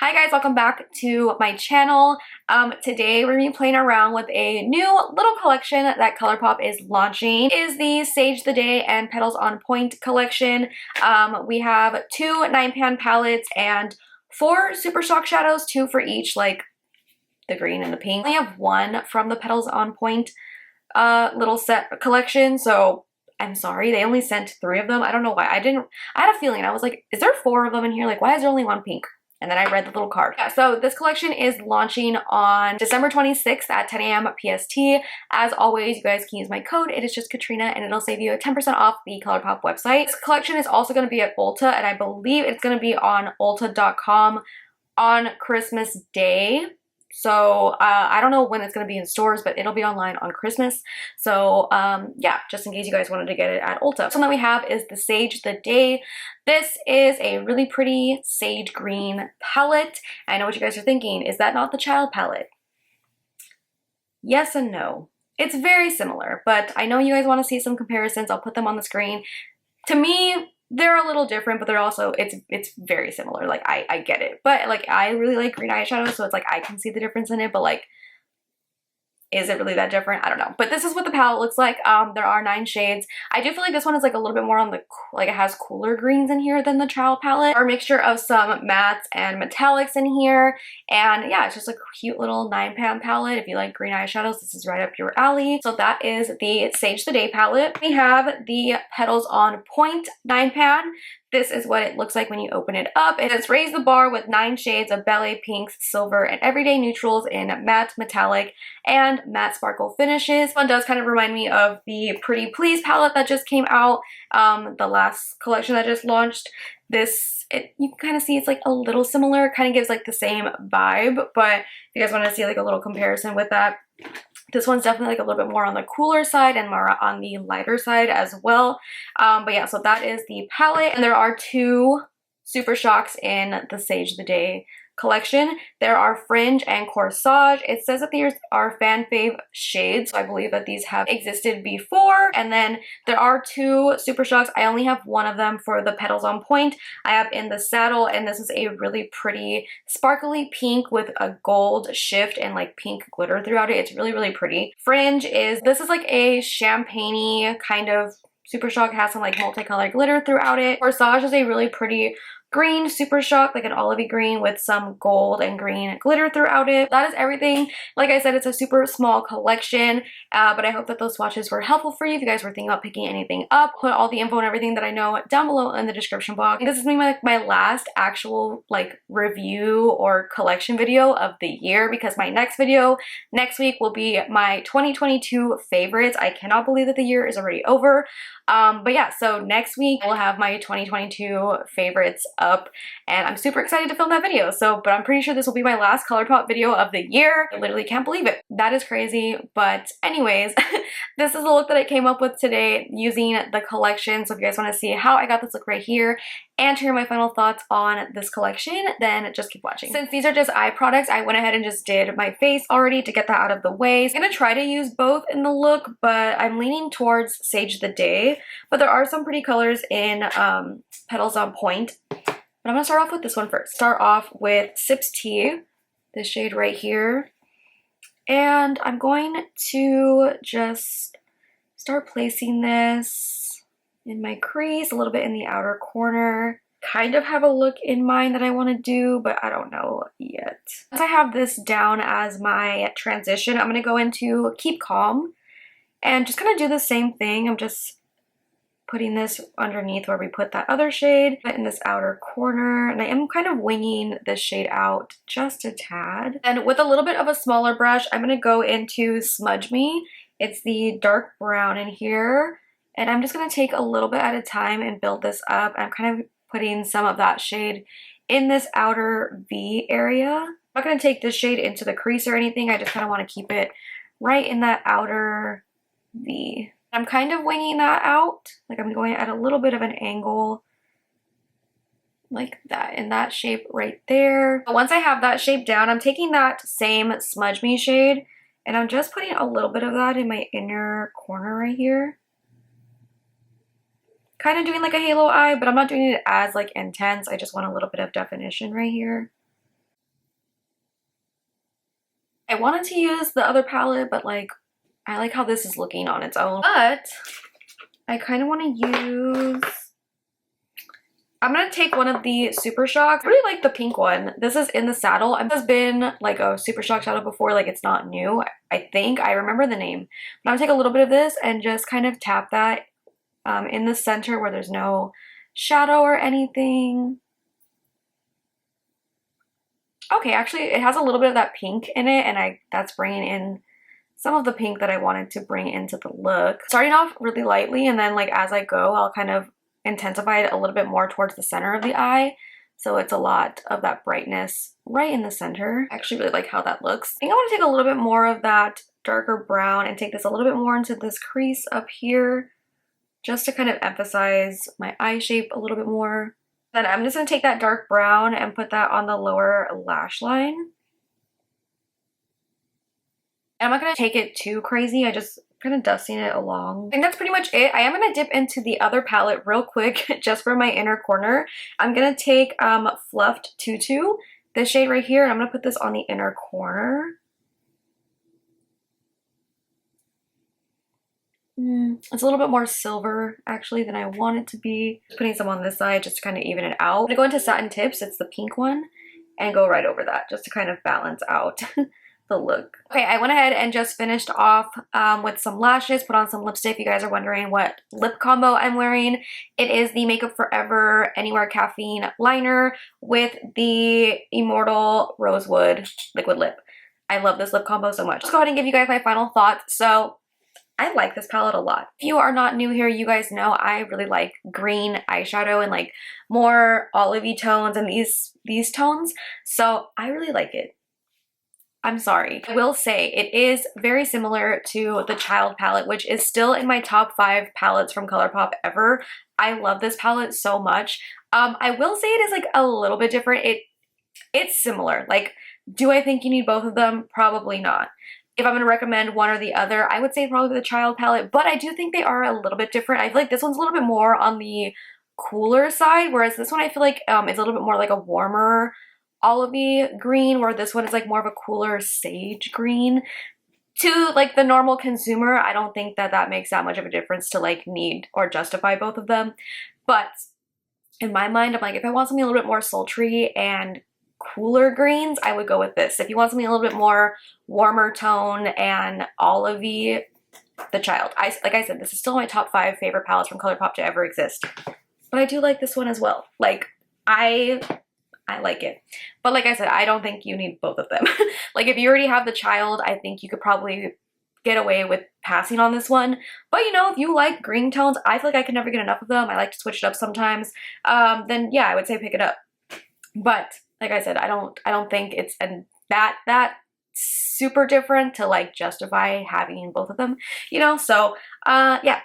Hi guys, welcome back to my channel. Today we're going to be playing around with a new little collection that Colourpop is launching. It is the Sage the Day and Petals on Pointe collection. We have two 9-pan palettes and 4 Super Shock shadows, 2 for each, like the green and the pink. I only have 1 from the Petals on Pointe little set collection, so I'm sorry, they only sent 3 of them. I don't know why. I had a feeling. I was like, is there 4 of them in here? Like, why is there only 1 pink? And then I read the little card. Yeah, so this collection is launching on December 26th at 10 a.m. PST. As always, you guys can use my code. It is just KATRINA and it'll save you 10% off the Colourpop website. This collection is also going to be at Ulta, and I believe it's going to be on Ulta.com on Christmas Day. So I don't know when it's going to be in stores, but it'll be online on Christmas. So yeah, just in case you guys wanted to get it at Ulta. Something that we have is the Sage the Day. This is a really pretty sage green palette. I know what you guys are thinking. Is that not the child palette? Yes and no. It's very similar, but I know you guys want to see some comparisons. I'll put them on the screen. To me, they're a little different, but they're also, it's very similar. Like, I get it. But, like, I really like green eyeshadow, so it's like, I can see the difference in it, but, like, is it really that different? I don't know. But this is what the palette looks like. There are 9 shades. I do feel like this one is like a little bit more on the, like it has cooler greens in here than the child palette. Or a mixture of some mattes and metallics in here. And yeah, it's just a cute little 9-pan palette. If you like green eyeshadows, this is right up your alley. So that is the Sage the Day palette. We have the Petals on Pointe 9-pan. This is what it looks like when you open it up. It has raised the bar with 9 shades of ballet pinks, silver, and everyday neutrals in matte, metallic, and matte sparkle finishes. This one does kind of remind me of the Pretty Please palette that just came out, the last collection that just launched. This, you can kind of see it's like a little similar. It kind of gives like the same vibe, but if you guys want to see like a little comparison with that, this one's definitely like a little bit more on the cooler side and more on the lighter side as well. But yeah, so that is the palette. And there are 2 Super Shocks in the Sage the Day collection. There are Fringe and Corsage. It says that these are fan fave shades, so I believe that these have existed before. And then there are 2 Super Shocks. I only have 1 of them for the Petals on Pointe. I have In the Saddle, and this is a really pretty sparkly pink with a gold shift and like pink glitter throughout it. It's really, really pretty. Fringe this is like a champagne-y kind of Super Shock, has some like multicolored glitter throughout it. Corsage is a really pretty green Super Shock, like an olivey green with some gold and green glitter throughout it. That is everything. Like I said, it's a super small collection, but I hope that those swatches were helpful for you if you guys were thinking about picking anything up. Put all the info and everything that I know down below in the description box. This is my last actual like review or collection video of the year, because my next video next week will be my 2022 favorites. I cannot believe that the year is already over. But yeah, so next week we'll have my 2022 favorites up, and I'm super excited to film that video. But I'm pretty sure this will be my last Colourpop video of the year. I literally can't believe it. That is crazy. But anyways, this is the look that I came up with today using the collection. So if you guys want to see how I got this look right here and to hear my final thoughts on this collection, then just keep watching. Since these are just eye products, I went ahead and just did my face already to get that out of the way. So I'm gonna try to use both in the look, but I'm leaning towards Sage the Day. But there are some pretty colors in Petals on Pointe. But I'm gonna start off with this one first. Start off with Sips Tea, this shade right here. And I'm going to just start placing this in my crease, a little bit in the outer corner. Kind of have a look in mind that I want to do, but I don't know yet. Once I have this down as my transition, I'm going to go into Keep Calm and just kind of do the same thing. I'm just putting this underneath where we put that other shade in this outer corner, and I am kind of winging this shade out just a tad. And with a little bit of a smaller brush, I'm going to go into Smudge Me. It's the dark brown in here, and I'm just going to take a little bit at a time and build this up. I'm kind of putting some of that shade in this outer V area. I'm not going to take this shade into the crease or anything. I just kind of want to keep it right in that outer V. I'm kind of winging that out, like I'm going at a little bit of an angle like that, in that shape right there. But once I have that shape down, I'm taking that same Smudge Me shade and I'm just putting a little bit of that in my inner corner right here. Kind of doing like a halo eye, but I'm not doing it as like intense. I just want a little bit of definition right here. I wanted to use the other palette, but like I like how this is looking on its own. But I kind of want to use, I'm going to take one of the Super Shocks. I really like the pink one. This is in the saddle. It has been like a Super Shock shadow before. Like it's not new. I think I remember the name. But I'm going to take a little bit of this and just kind of tap that in the center where there's no shadow or anything. Okay, actually it has a little bit of that pink in it, and that's bringing in some of the pink that I wanted to bring into the look. Starting off really lightly, and then like as I go, I'll kind of intensify it a little bit more towards the center of the eye. So it's a lot of that brightness right in the center. I actually really like how that looks. I think I want to take a little bit more of that darker brown and take this a little bit more into this crease up here, just to kind of emphasize my eye shape a little bit more. Then I'm just going to take that dark brown and put that on the lower lash line. And I'm not going to take it too crazy. I just kind of dusting it along. I think that's pretty much it. I am going to dip into the other palette real quick just for my inner corner. I'm going to take Fluffed Tutu, this shade right here, and I'm going to put this on the inner corner. It's a little bit more silver actually than I want it to be. Just putting some on this side just to kind of even it out. I'm gonna go into Satin Tips, it's the pink one, and go right over that just to kind of balance out the look. Okay, I went ahead and just finished off with some lashes, put on some lipstick. You guys are wondering what lip combo I'm wearing. It is the Makeup Forever Anywhere Caffeine Liner with the Immortal Rosewood Liquid Lip. I love this lip combo so much. Let's go ahead and give you guys my final thoughts. So I like this palette a lot. If you are not new here, you guys know I really like green eyeshadow and like more olivey tones and these tones. So I really like it. I'm sorry. I will say it is very similar to the Child palette, which is still in my top 5 palettes from Colourpop ever. I love this palette so much. I will say it is like a little bit different. It's similar. Like, do I think you need both of them? Probably not. If I'm going to recommend one or the other, I would say probably the Child palette, but I do think they are a little bit different. I feel like this one's a little bit more on the cooler side, whereas this one I feel like is a little bit more like a warmer olivey green, where this one is like more of a cooler sage green. To like the normal consumer, I don't think that that makes that much of a difference to like need or justify both of them. But in my mind, I'm like, if I want something a little bit more sultry and cooler greens, I would go with this. If you want something a little bit more warmer tone and olivey, the Child. Like I said, this is still my top 5 favorite palettes from Colourpop to ever exist. But I do like this one as well. Like, I like it. But like I said, I don't think you need both of them. Like, if you already have the Child, I think you could probably get away with passing on this one. But you know, if you like green tones, I feel like I can never get enough of them. I like to switch it up sometimes. Then yeah, I would say pick it up. But like I said, I don't think it's that super different to like justify having both of them, you know? So yeah,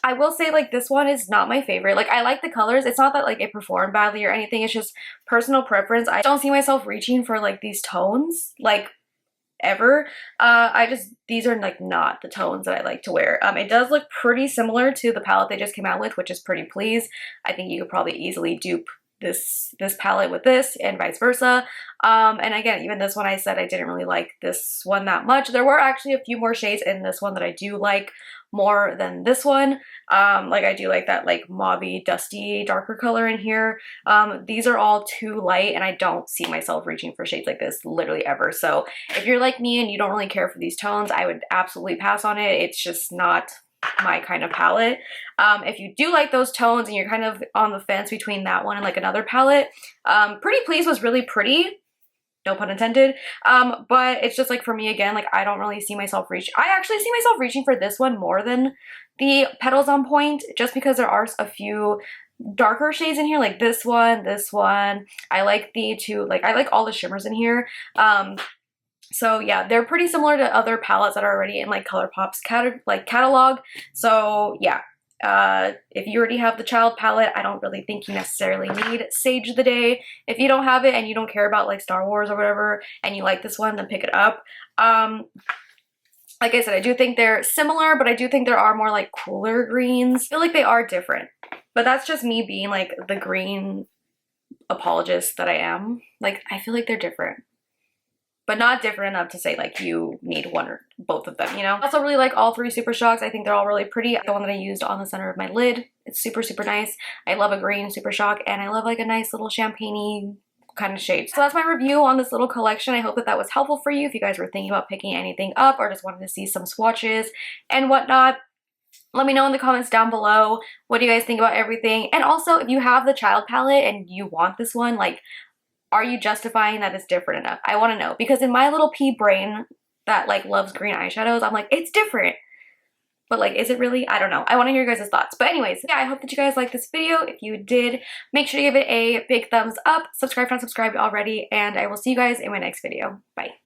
I will say like this one is not my favorite. Like, I like the colors. It's not that like it performed badly or anything. It's just personal preference. I don't see myself reaching for like these tones like ever. These are like not the tones that I like to wear. It does look pretty similar to the palette they just came out with, which is Pretty Please. I think you could probably easily dupe this palette with this and vice versa. And again, even this one, I said I didn't really like this one that much. There were actually a few more shades in this one that I do like more than this one. Like, I do like that like mauvey dusty darker color in here. These are all too light, and I don't see myself reaching for shades like this literally ever. So if you're like me and you don't really care for these tones, I would absolutely pass on it. It's just not my kind of palette. If you do like those tones and you're kind of on the fence between that one and like another palette, Pretty Please was really pretty, no pun intended, but it's just like, for me again, like I don't really see myself I actually see myself reaching for this one more than the Petals on Pointe, just because there are a few darker shades in here, like this one. I like the two, like I like all the shimmers in here. So yeah, they're pretty similar to other palettes that are already in like Colourpop's catalog. So yeah, if you already have the Child palette, I don't really think you necessarily need Sage of the Day. If you don't have it and you don't care about like Star Wars or whatever, and you like this one, then pick it up. Like I said, I do think they're similar, but I do think there are more like cooler greens. I feel like they are different, but that's just me being like the green apologist that I am. Like, I feel like they're different. but not different enough to say like you need one or both of them, you know? I also really like all three Super Shocks. I think they're all really pretty. The one that I used on the center of my lid, it's super, super nice. I love a green Super Shock, and I love like a nice little champagne-y kind of shade. So that's my review on this little collection. I hope that that was helpful for you if you guys were thinking about picking anything up or just wanted to see some swatches and whatnot. Let me know in the comments down below, what do you guys think about everything? And also, if you have the child palette and you want this one, like, are you justifying that it's different enough? I want to know, because in my little pea brain that like loves green eyeshadows, I'm like, it's different. But like, is it really? I don't know. I want to hear your guys' thoughts. But anyways, yeah, I hope that you guys liked this video. If you did, make sure to give it a big thumbs up. Subscribe if not subscribed already. And I will see you guys in my next video. Bye.